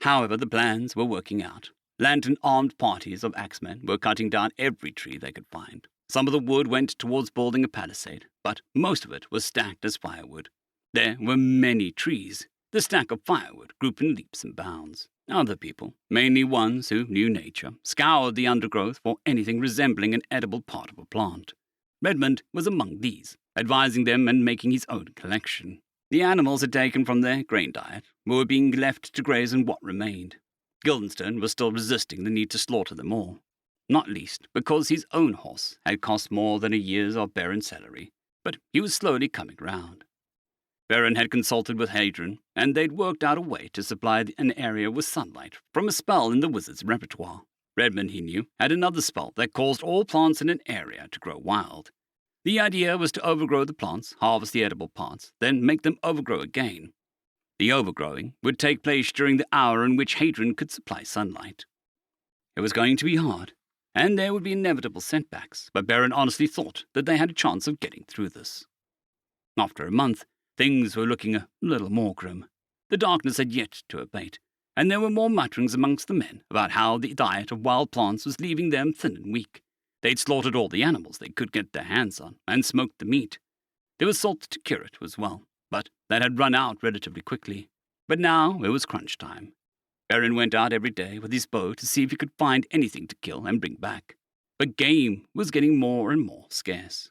However, the plans were working out. Lantern-armed parties of axemen were cutting down every tree they could find. Some of the wood went towards building a palisade, but most of it was stacked as firewood. There were many trees. The stack of firewood grew in leaps and bounds. Other people, mainly ones who knew nature, scoured the undergrowth for anything resembling an edible part of a plant. Redmond was among these, advising them and making his own collection. The animals had taken from their grain diet were being left to graze on what remained. Guildenstern was still resisting the need to slaughter them all, not least because his own horse had cost more than a year's of Beren's salary, but he was slowly coming round. Beren had consulted with Hadrian, and they'd worked out a way to supply an area with sunlight from a spell in the wizard's repertoire. Redmond, he knew, had another spell that caused all plants in an area to grow wild. The idea was to overgrow the plants, harvest the edible parts, then make them overgrow again. The overgrowing would take place during the hour in which Hadrian could supply sunlight. It was going to be hard, and there would be inevitable setbacks, but Beren honestly thought that they had a chance of getting through this. After a month, things were looking a little more grim. The darkness had yet to abate, and there were more mutterings amongst the men about how the diet of wild plants was leaving them thin and weak. They'd slaughtered all the animals they could get their hands on, and smoked the meat. There was salt to cure it as well, but that had run out relatively quickly. But now it was crunch time. Beren went out every day with his bow to see if he could find anything to kill and bring back. But game was getting more and more scarce.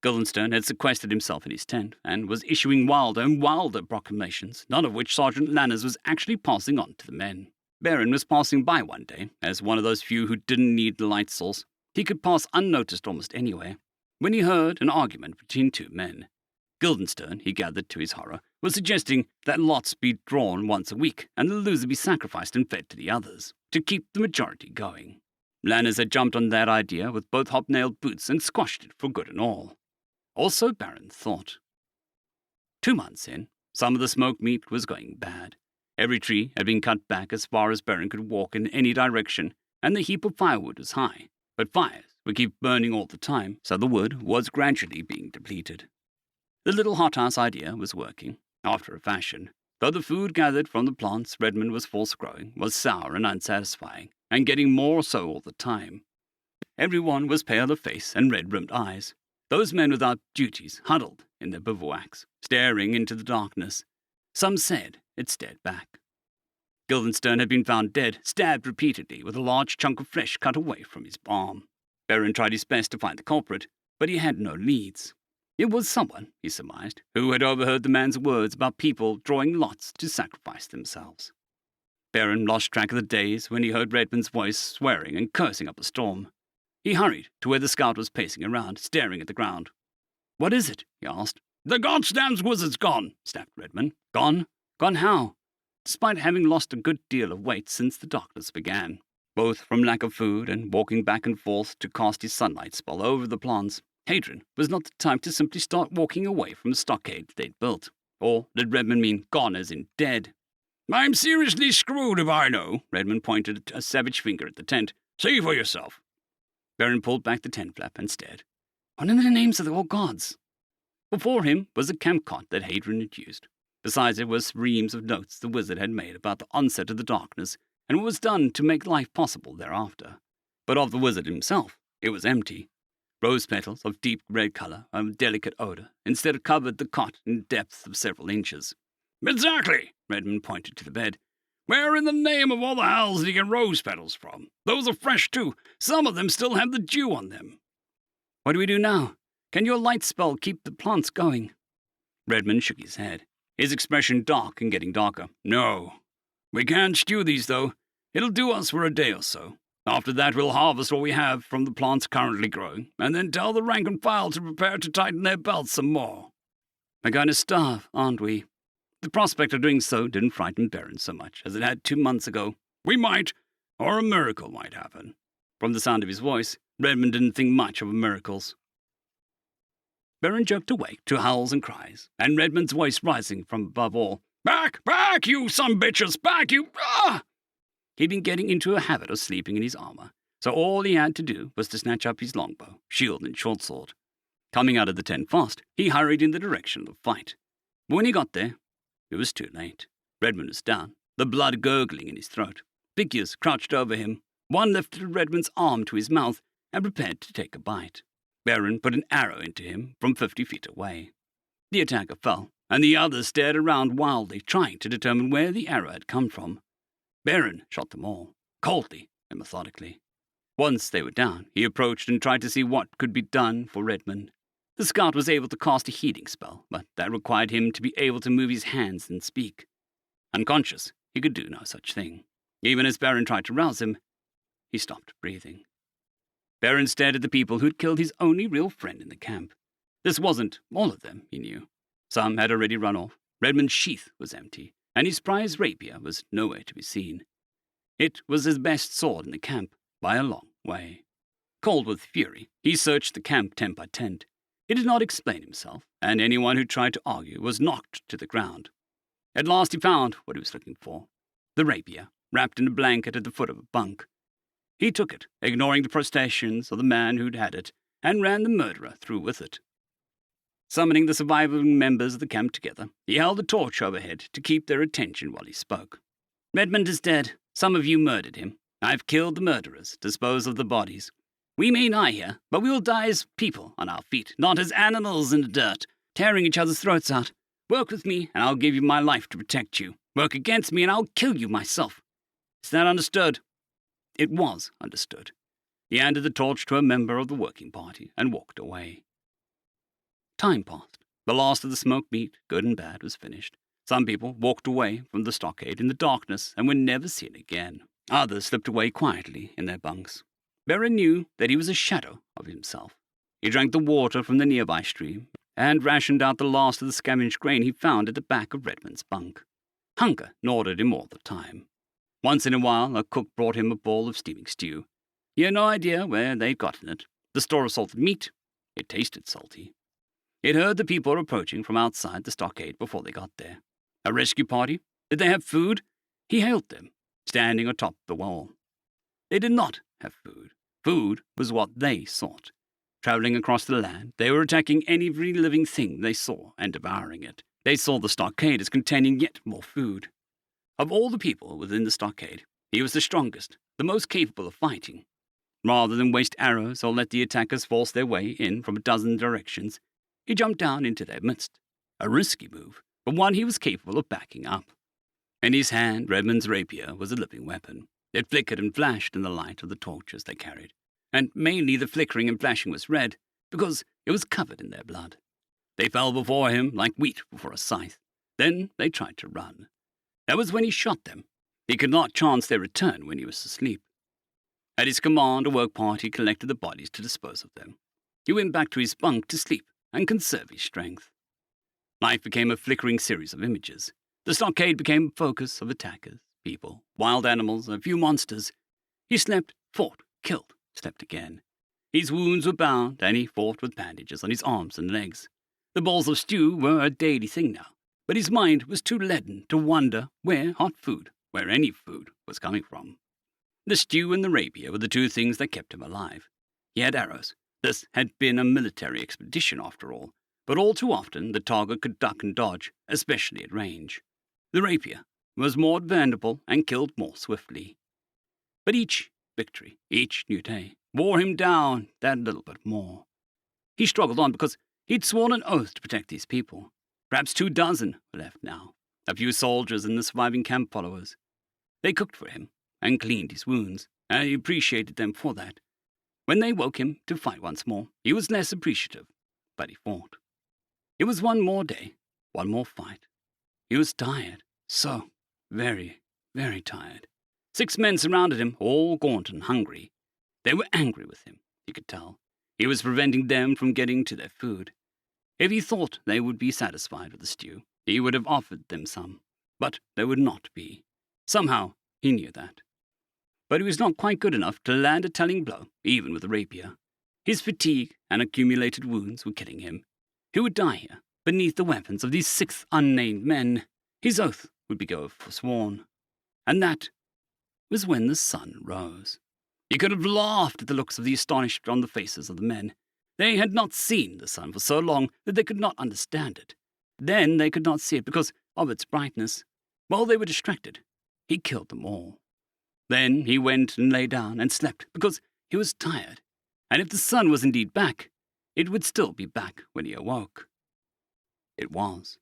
Guildenstern had sequestered himself in his tent and was issuing wilder and wilder proclamations, none of which Sergeant Lanners was actually passing on to the men. Beren was passing by one day, as one of those few who didn't need the light source. He could pass unnoticed almost anywhere, when he heard an argument between two men. Guildenstern, he gathered to his horror, was suggesting that lots be drawn once a week and the loser be sacrificed and fed to the others, to keep the majority going. Lanners had jumped on that idea with both hobnailed boots and squashed it for good and all. Also, Beren thought. 2 months in, some of the smoked meat was going bad. Every tree had been cut back as far as Beren could walk in any direction, and the heap of firewood was high. But fires would keep burning all the time, so the wood was gradually being depleted. The little hothouse idea was working, after a fashion, though the food gathered from the plants Redmond was force growing was sour and unsatisfying, and getting more so all the time. Everyone was pale of face and red-rimmed eyes. Those men without duties huddled in their bivouacs, staring into the darkness. Some said it stared back. Guildenstern had been found dead, stabbed repeatedly with a large chunk of flesh cut away from his arm. Beren tried his best to find the culprit, but he had no leads. It was someone, he surmised, who had overheard the man's words about people drawing lots to sacrifice themselves. Beren lost track of the days when he heard Redmond's voice swearing and cursing up a storm. He hurried to where the scout was pacing around, staring at the ground. "What is it?" he asked. "The goddamn wizard's gone," snapped Redmond. "Gone? Gone how?" Despite having lost a good deal of weight since the darkness began, both from lack of food and walking back and forth to cast his sunlight spell over the plants, Hadrian was not the type to simply start walking away from the stockade they'd built. Or did Redmond mean gone as in dead? "I'm seriously screwed if I know," Redmond pointed a savage finger at the tent. "See for yourself." Beren pulled back the tent flap and stared. What in the names of the old gods? Before him was a camp cot that Hadrian had used. Besides it was reams of notes the wizard had made about the onset of the darkness and what was done to make life possible thereafter. But of the wizard himself, it was empty. Rose petals of deep red color and of delicate odor instead covered the cot in depth of several inches. "Exactly," Redmond pointed to the bed. "Where in the name of all the hells did you get rose petals from? Those are fresh, too. Some of them still have the dew on them." "What do we do now? Can your light spell keep the plants going?" Redmond shook his head, his expression dark and getting darker. "No. We can't stew these, though. It'll do us for a day or so. After that, we'll harvest what we have from the plants currently growing, and then tell the rank and file to prepare to tighten their belts some more." "We're going to starve, aren't we?" The prospect of doing so didn't frighten Beren so much as it had 2 months ago. "We might, or a miracle might happen." From the sound of his voice, Redmond didn't think much of miracles. Beren jerked awake to howls and cries, and Redmond's voice rising from above all. "Back! Back, you some bitches! Back, you! Ah!" He'd been getting into a habit of sleeping in his armor, so all he had to do was to snatch up his longbow, shield, and short sword. Coming out of the tent fast, he hurried in the direction of the fight. But when he got there, it was too late. Redmond was down, the blood gurgling in his throat. Figures crouched over him. One lifted Redmond's arm to his mouth and prepared to take a bite. Beren put an arrow into him from 50 feet away. The attacker fell, and the others stared around wildly, trying to determine where the arrow had come from. Beren shot them all, coldly and methodically. Once they were down, he approached and tried to see what could be done for Redmond. The scout was able to cast a healing spell, but that required him to be able to move his hands and speak. Unconscious, he could do no such thing. Even as Beren tried to rouse him, he stopped breathing. Beren stared at the people who'd killed his only real friend in the camp. This wasn't all of them, he knew. Some had already run off. Redmond's sheath was empty, and his prized rapier was nowhere to be seen. It was his best sword in the camp, by a long way. Cold with fury, he searched the camp tent by tent. He did not explain himself, and anyone who tried to argue was knocked to the ground. At last he found what he was looking for, the rapier, wrapped in a blanket at the foot of a bunk. He took it, ignoring the protestations of the man who'd had it, and ran the murderer through with it. Summoning the surviving members of the camp together, he held a torch overhead to keep their attention while he spoke. Redmond is dead. Some of you murdered him. I've killed the murderers, disposed of the bodies. We may die here, but we will die as people on our feet, not as animals in the dirt, tearing each other's throats out. Work with me, and I'll give you my life to protect you. Work against me, and I'll kill you myself. Is that understood? It was understood. He handed the torch to a member of the working party and walked away. Time passed. The last of the smoked meat, good and bad, was finished. Some people walked away from the stockade in the darkness and were never seen again. Others slipped away quietly in their bunks. Beren knew that he was a shadow of himself. He drank the water from the nearby stream and rationed out the last of the scavenged grain he found at the back of Redmond's bunk. Hunger gnawed at him all the time. Once in a while, a cook brought him a bowl of steaming stew. He had no idea where they'd gotten it. The store of salted meat. It tasted salty. He'd heard the people approaching from outside the stockade before they got there. A rescue party? Did they have food? He hailed them, standing atop the wall. They did not have food. Food was what they sought. Traveling across the land, they were attacking every living thing they saw and devouring it. They saw the stockade as containing yet more food. Of all the people within the stockade, he was the strongest, the most capable of fighting. Rather than waste arrows or let the attackers force their way in from a dozen directions, he jumped down into their midst. A risky move, but one he was capable of backing up. In his hand, Redmond's rapier was a living weapon. It flickered and flashed in the light of the torches they carried, and mainly the flickering and flashing was red, because it was covered in their blood. They fell before him like wheat before a scythe. Then they tried to run. That was when he shot them. He could not chance their return when he was asleep. At his command, a work party collected the bodies to dispose of them. He went back to his bunk to sleep and conserve his strength. Life became a flickering series of images. The stockade became a focus of attackers, people, wild animals, a few monsters. He slept, fought, killed, slept again. His wounds were bound, and he fought with bandages on his arms and legs. The bowls of stew were a daily thing now, but his mind was too leaden to wonder where hot food, where any food, was coming from. The stew and the rapier were the two things that kept him alive. He had arrows. This had been a military expedition, after all, but all too often the target could duck and dodge, especially at range. The rapier was more vulnerable and killed more swiftly. But each victory, each new day, wore him down that little bit more. He struggled on because he'd sworn an oath to protect these people. Perhaps 24 were left now, a few soldiers and the surviving camp followers. They cooked for him and cleaned his wounds, and he appreciated them for that. When they woke him to fight once more, he was less appreciative, but he fought. It was one more day, one more fight. He was tired, so very, very tired. 6 men surrounded him, all gaunt and hungry. They were angry with him, he could tell. He was preventing them from getting to their food. If he thought they would be satisfied with the stew, he would have offered them some, but they would not be. Somehow, he knew that. But he was not quite good enough to land a telling blow, even with a rapier. His fatigue and accumulated wounds were killing him. He would die here, beneath the weapons of these 6 unnamed men. His oath would be forsworn. And that was when the sun rose. He could have laughed at the looks of the astonished on the faces of the men. They had not seen the sun for so long that they could not understand it. Then they could not see it because of its brightness. While they were distracted, he killed them all. Then he went and lay down and slept because he was tired. And if the sun was indeed back, it would still be back when he awoke. It was.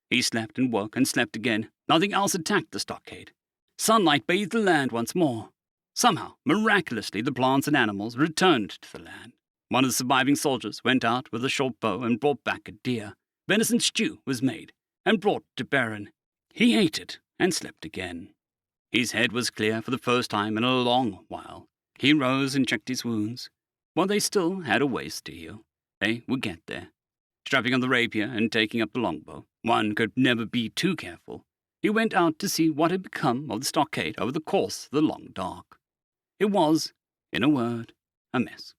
He slept and woke and slept again. Nothing else attacked the stockade. Sunlight bathed the land once more. Somehow, miraculously, the plants and animals returned to the land. One of the surviving soldiers went out with a short bow and brought back a deer. Venison stew was made and brought to Beren. He ate it and slept again. His head was clear for the first time in a long while. He rose and checked his wounds. While they still had a ways to heal, they would get there. Strapping on the rapier and taking up the longbow, one could never be too careful. He went out to see what had become of the stockade over the course of the long dark. It was, in a word, a mess.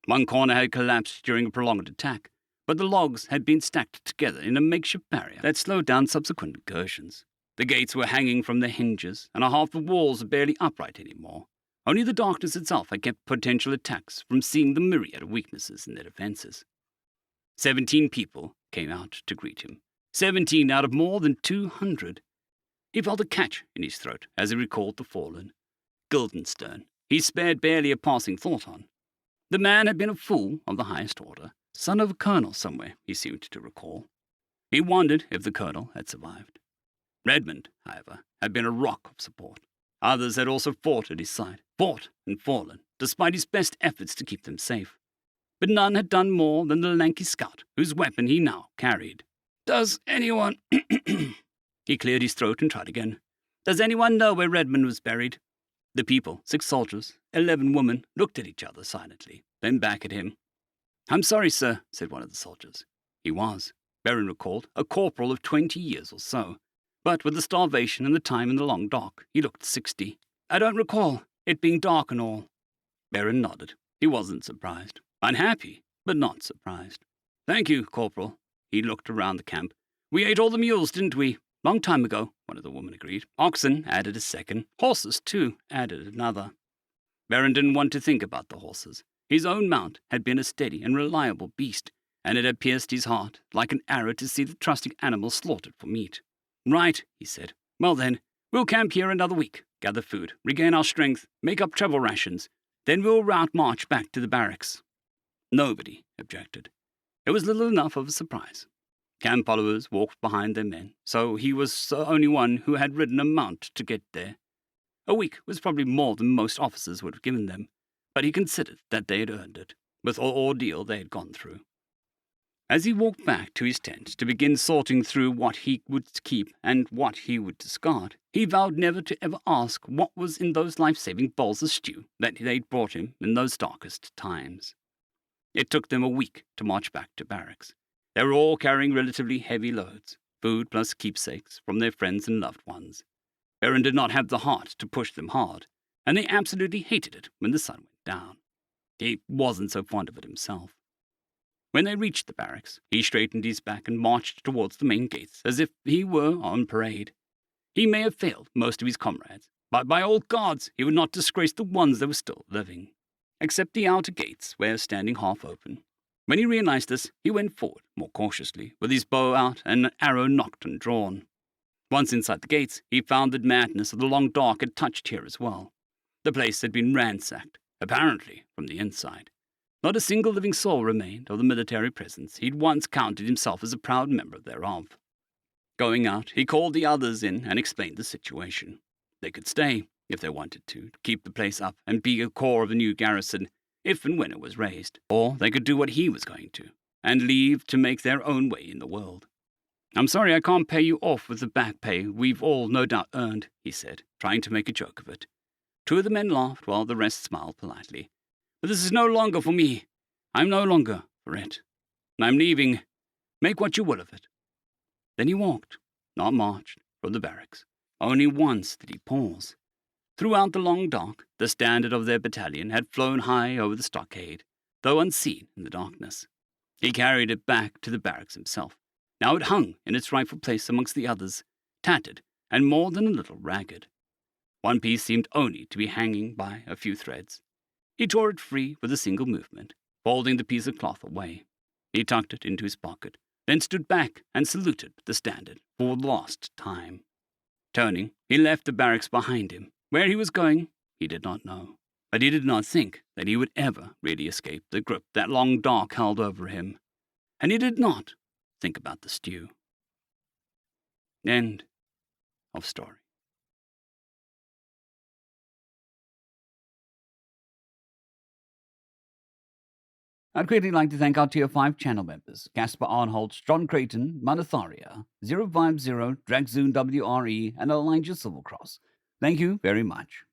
One corner had collapsed during a prolonged attack, but the logs had been stacked together in a makeshift barrier that slowed down subsequent incursions. The gates were hanging from their hinges, and half the walls were barely upright anymore. Only the darkness itself had kept potential attacks from seeing the myriad of weaknesses in their defenses. 17 people came out to greet him. 17 out of more than 200. He felt a catch in his throat as he recalled the fallen. Guildenstern, he spared barely a passing thought on. The man had been a fool of the highest order, son of a colonel somewhere, he seemed to recall. He wondered if the colonel had survived. Redmond, however, had been a rock of support. Others had also fought at his side, fought and fallen, despite his best efforts to keep them safe. But none had done more than the lanky scout, whose weapon he now carried. "Does anyone—" He cleared his throat and tried again. "Does anyone know where Redmond was buried?" The people, 6 soldiers, 11 women, looked at each other silently, then back at him. "I'm sorry, sir," said one of the soldiers. He was, Beren recalled, a corporal of 20 years or so. But with the starvation and the time in the long dock, he looked 60. "I don't recall, it being dark and all." Beren nodded. He wasn't surprised. Unhappy, but not surprised. "Thank you, Corporal." He looked around the camp. "We ate all the mules, didn't we?" "Long time ago," one of the women agreed. "Oxen," added a second. "Horses, too," added another. Beren didn't want to think about the horses. His own mount had been a steady and reliable beast, and it had pierced his heart like an arrow to see the trusting animal slaughtered for meat. "Right," he said. "Well then, we'll camp here another week, gather food, regain our strength, make up travel rations. Then we'll route march back to the barracks." Nobody objected. It was little enough of a surprise. Camp followers walked behind their men, so he was the only one who had ridden a mount to get there. A week was probably more than most officers would have given them, but he considered that they had earned it, with all ordeal they had gone through. As he walked back to his tent to begin sorting through what he would keep and what he would discard, he vowed never to ever ask what was in those life-saving bowls of stew that they'd brought him in those darkest times. It took them a week to march back to barracks. They were all carrying relatively heavy loads, food plus keepsakes from their friends and loved ones. Beren did not have the heart to push them hard, and they absolutely hated it when the sun went down. He wasn't so fond of it himself. When they reached the barracks, he straightened his back and marched towards the main gates as if he were on parade. He may have failed most of his comrades, but by all gods he would not disgrace the ones that were still living. Except the outer gates were standing half open. When he realized this, he went forward more cautiously, with his bow out and an arrow nocked and drawn. Once inside the gates, he found that madness of the long dark had touched here as well. The place had been ransacked, apparently from the inside. Not a single living soul remained of the military presence he'd once counted himself as a proud member thereof. Going out, he called the others in and explained the situation. They could stay, if they wanted to keep the place up and be a core of a new garrison, if and when it was raised. Or they could do what he was going to, and leave to make their own way in the world. "I'm sorry I can't pay you off with the back pay we've all no doubt earned," he said, trying to make a joke of it. 2 of the men laughed while the rest smiled politely. "But this is no longer for me. I'm no longer for it. I'm leaving. Make what you will of it." Then he walked, not marched, from the barracks. Only once did he pause. Throughout the long dark, the standard of their battalion had flown high over the stockade, though unseen in the darkness. He carried it back to the barracks himself. Now it hung in its rightful place amongst the others, tattered and more than a little ragged. One piece seemed only to be hanging by a few threads. He tore it free with a single movement, folding the piece of cloth away. He tucked it into his pocket, then stood back and saluted the standard for the last time. Turning, he left the barracks behind him. Where he was going, he did not know, but he did not think that he would ever really escape the grip that long dark held over him. And he did not think about the stew. End of story. I'd greatly like to thank our Tier 5 channel members, Caspar Arnholtz, John Creighton, Manatharia, 050, Dragzoon WRE, and Elijah Silvercross. Thank you very much.